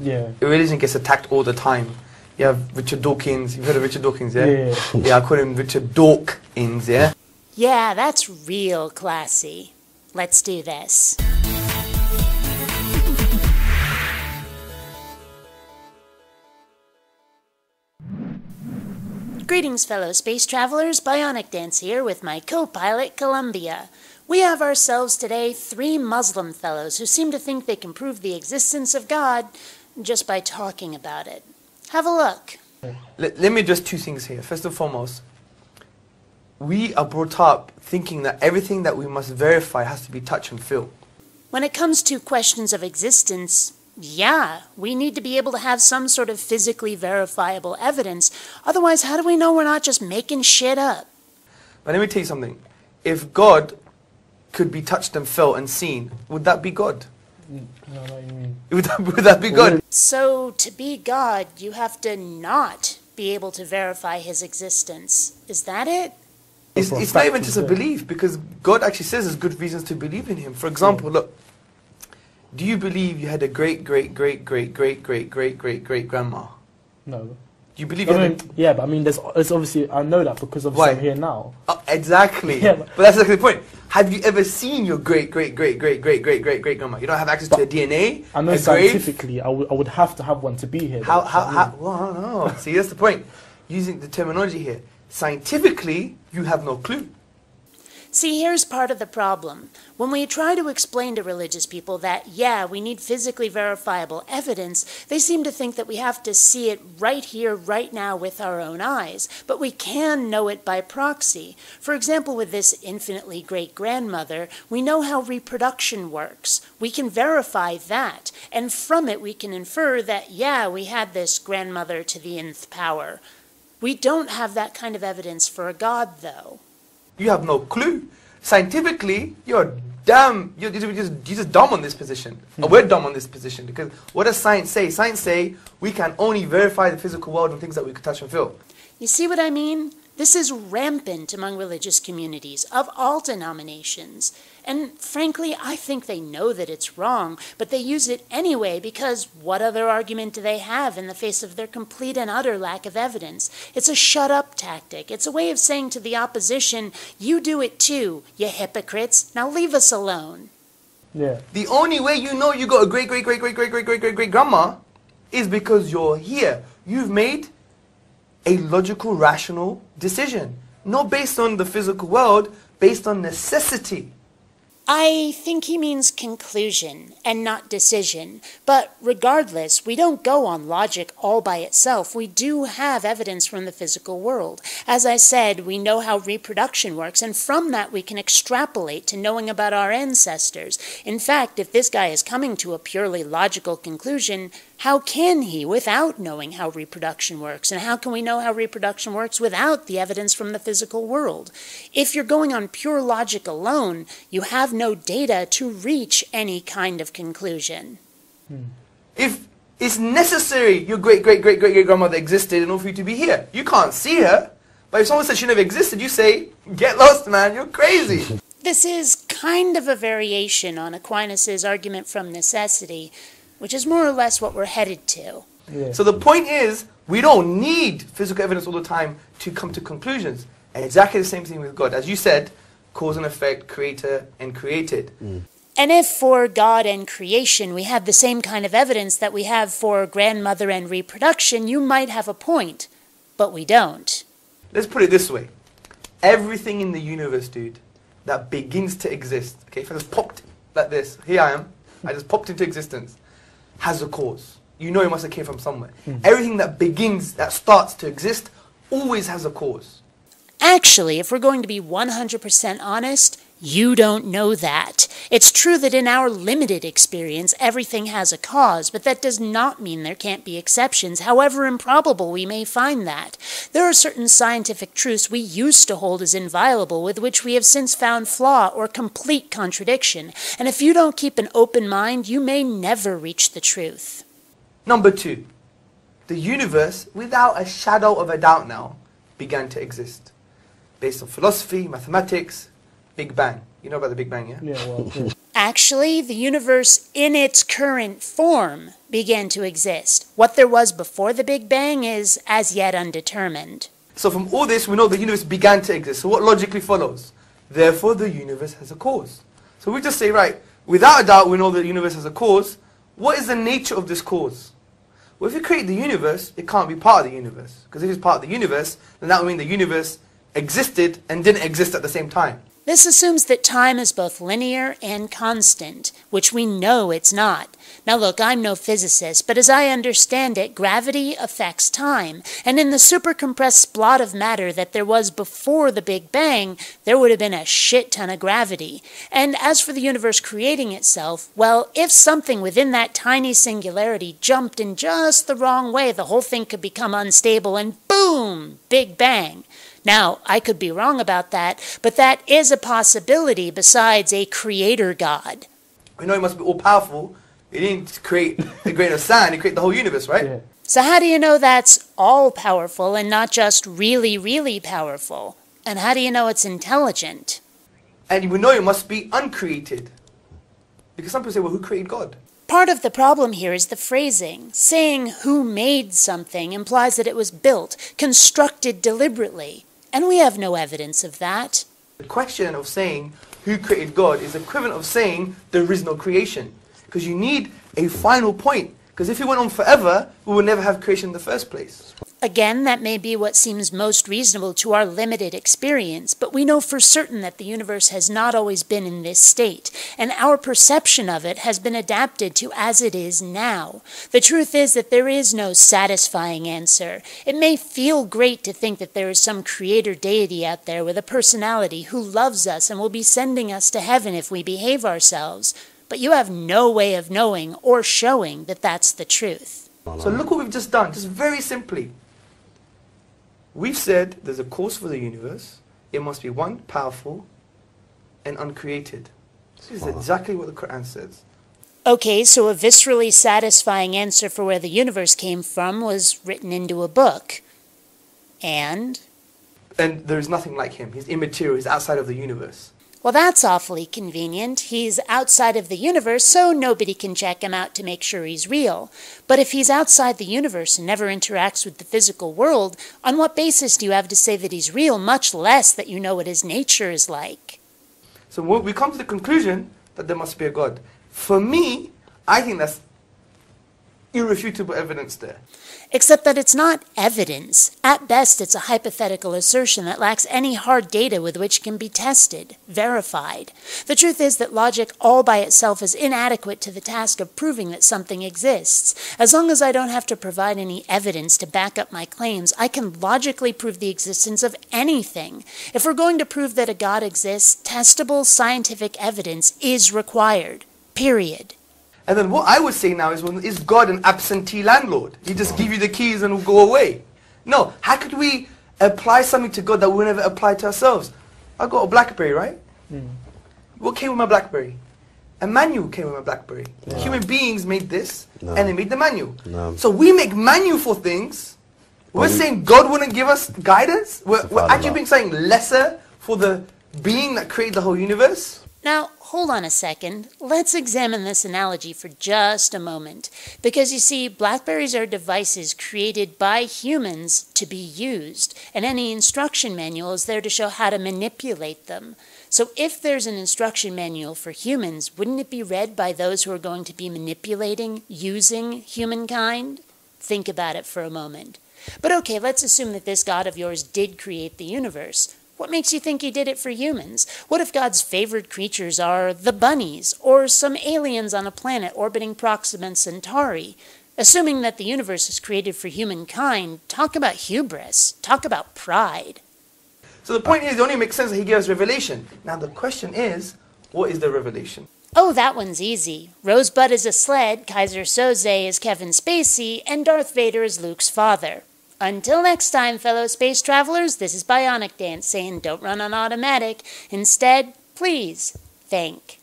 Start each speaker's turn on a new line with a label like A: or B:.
A: Yeah.
B: Religion gets attacked all the time. You have Richard Dawkins. You've heard of Richard Dawkins, yeah?
A: Yeah.
B: Yeah, I call him Richard Dawkins, yeah?
C: Yeah, that's real classy. Let's do this. Greetings, fellow space travelers. BionicDance here with my co-pilot, Columbia. We have ourselves today 3 Muslim fellows who seem to think they can prove the existence of God just by talking about it. Have a look.
B: Let me address 2 things here. First and foremost, we are brought up thinking that everything that we must verify has to be touch and feel.
C: When it comes to questions of existence, yeah, we need to be able to have some sort of physically verifiable evidence. Otherwise, how do we know we're not just making shit up?
B: But let me tell you something. If God could be touched and felt and seen, would that be God?
A: No, what you mean.
B: Would that be God?
C: So, to be God, you have to not be able to verify his existence. Is that it?
B: It's not even just a belief, because God actually says there's good reasons to believe in him. For example, look, do you believe you had a great-great-great-great-great-great-great-great-grandma?
A: No.
B: Do you believe you had a...
A: Yeah, but I mean, there's obviously, I know that because obviously I'm here now.
B: Exactly.
A: Yeah,
B: but that's exactly the point. Have you ever seen your great-great-great-great-great-great-great-great-grandma? You don't have access to a DNA?
A: I know scientifically, I would have to have one to be here.
B: Well, I don't know. See, that's the point. Using the terminology here. Scientifically, you have no clue.
C: See, here's part of the problem. When we try to explain to religious people that, yeah, we need physically verifiable evidence, they seem to think that we have to see it right here, right now with our own eyes. But we can know it by proxy. For example, with this infinitely great-grandmother, we know how reproduction works. We can verify that. And from it, we can infer that, yeah, we had this grandmother to the nth power. We don't have that kind of evidence for a God, though.
B: You have no clue. Scientifically, you're just dumb on this position. Or we're dumb on this position, because what does science say? Science say we can only verify the physical world and things that we can touch and feel.
C: You see what I mean? This is rampant among religious communities of all denominations. And frankly, I think they know that it's wrong, but they use it anyway because what other argument do they have in the face of their complete and utter lack of evidence? It's a shut-up tactic. It's a way of saying to the opposition, you do it too, you hypocrites. Now leave us alone.
A: Yeah.
B: The only way you know you got a great-great-great-great-great-great-great-great-grandma is because you're here. You've made a logical, rational decision. Not based on the physical world, based on necessity.
C: I think he means conclusion and not decision. But regardless, we don't go on logic all by itself. We do have evidence from the physical world. As I said, we know how reproduction works, and from that we can extrapolate to knowing about our ancestors. In fact, if this guy is coming to a purely logical conclusion, how can he without knowing how reproduction works? And how can we know how reproduction works without the evidence from the physical world? If you're going on pure logic alone, you have no data to reach any kind of conclusion.
B: If it's necessary your great-great-great-great-grandmother existed in order for you to be here. You can't see her, but if someone says she never existed, you say, get lost, man, you're crazy.
C: This is kind of a variation on Aquinas' argument from necessity, which is more or less what we're headed to.
A: Yeah.
B: So the point is, we don't need physical evidence all the time to come to conclusions. And exactly the same thing with God. As you said, cause and effect, creator and created.
C: And if for God and creation we have the same kind of evidence that we have for grandmother and reproduction, you might have a point. But we don't.
B: Let's put it this way. Everything in the universe, dude, that begins to exist, okay, if I just popped like this, here I am, I just popped into existence, has a cause. You know it must have came from somewhere. Everything that begins, that starts to exist, always has a cause.
C: Actually, if we're going to be 100% honest, you don't know that. It's true that in our limited experience, everything has a cause, but that does not mean there can't be exceptions, however improbable we may find that. There are certain scientific truths we used to hold as inviolable with which we have since found flaw or complete contradiction, and if you don't keep an open mind, you may never reach the truth.
B: Number 2, the universe, without a shadow of a doubt now, began to exist. Based on philosophy, mathematics, Big Bang. You know about the Big Bang, yeah?
A: Yeah, well, yeah.
C: Actually, the universe in its current form began to exist. What there was before the Big Bang is as yet undetermined.
B: So from all this, we know the universe began to exist. So what logically follows? Therefore, the universe has a cause. So we just say, right, without a doubt, we know the universe has a cause. What is the nature of this cause? Well, if you create the universe, it can't be part of the universe. Because if it's part of the universe, then that would mean the universe existed and didn't exist at the same time.
C: This assumes that time is both linear and constant, which we know it's not. Now look, I'm no physicist, but as I understand it, gravity affects time. And in the supercompressed splot of matter that there was before the Big Bang, there would have been a shit ton of gravity. And as for the universe creating itself, well, if something within that tiny singularity jumped in just the wrong way, the whole thing could become unstable and boom, Big Bang. Now, I could be wrong about that, but that is a possibility besides a creator God.
B: We know he must be all-powerful. He didn't create a grain of sand, he created the whole universe, right?
A: Yeah.
C: So how do you know that's all-powerful and not just really, really powerful? And how do you know it's intelligent?
B: And we know it must be uncreated. Because some people say, well, who created God?
C: Part of the problem here is the phrasing. Saying who made something implies that it was built, constructed deliberately. And we have no evidence of that.
B: The question of saying who created God is equivalent of saying there is no creation. Because you need a final point. Because if it went on forever, we would never have creation in the first place.
C: Again, that may be what seems most reasonable to our limited experience, but we know for certain that the universe has not always been in this state, and our perception of it has been adapted to as it is now. The truth is that there is no satisfying answer. It may feel great to think that there is some creator deity out there with a personality who loves us and will be sending us to heaven if we behave ourselves, but you have no way of knowing or showing that that's the truth.
B: So look what we've just done, just very simply. We've said there's a cause for the universe. It must be one, powerful, and uncreated. This is exactly what the Quran says.
C: Okay, so a viscerally satisfying answer for where the universe came from was written into a book. And
B: there is nothing like him. He's immaterial. He's outside of the universe.
C: Well, that's awfully convenient. He's outside of the universe, so nobody can check him out to make sure he's real. But if he's outside the universe and never interacts with the physical world, on what basis do you have to say that he's real, much less that you know what his nature is like?
B: So we come to the conclusion that there must be a God. For me, I think that's irrefutable evidence there.
C: Except that it's not evidence. At best, it's a hypothetical assertion that lacks any hard data with which it can be tested, verified. The truth is that logic all by itself is inadequate to the task of proving that something exists. As long as I don't have to provide any evidence to back up my claims, I can logically prove the existence of anything. If we're going to prove that a God exists, testable scientific evidence is required. Period.
B: And then what I would say now is God an absentee landlord? He just give you the keys and will go away. No, how could we apply something to God that we'll never apply to ourselves? I got a BlackBerry, right? What came with my BlackBerry? A manual came with my BlackBerry.
D: No.
B: Human beings made this,
D: No.
B: and they made the manual.
D: No.
B: So we make manual for things. We're saying God wouldn't give us guidance? We're actually being saying lesser for the being that created the whole universe?
C: Now, hold on a second. Let's examine this analogy for just a moment. Because you see, BlackBerries are devices created by humans to be used, and any instruction manual is there to show how to manipulate them. So if there's an instruction manual for humans, wouldn't it be read by those who are going to be manipulating, using humankind? Think about it for a moment. But okay, let's assume that this God of yours did create the universe. What makes you think he did it for humans? What if God's favored creatures are the bunnies, or some aliens on a planet orbiting Proxima Centauri? Assuming that the universe is created for humankind, talk about hubris, talk about pride.
B: So the point is, it only makes sense that he gave us revelation. Now the question is, what is the revelation?
C: Oh, that one's easy. Rosebud is a sled, Kaiser Soze is Kevin Spacey, and Darth Vader is Luke's father. Until next time, fellow space travelers, this is BionicDance saying don't run on automatic. Instead, please think.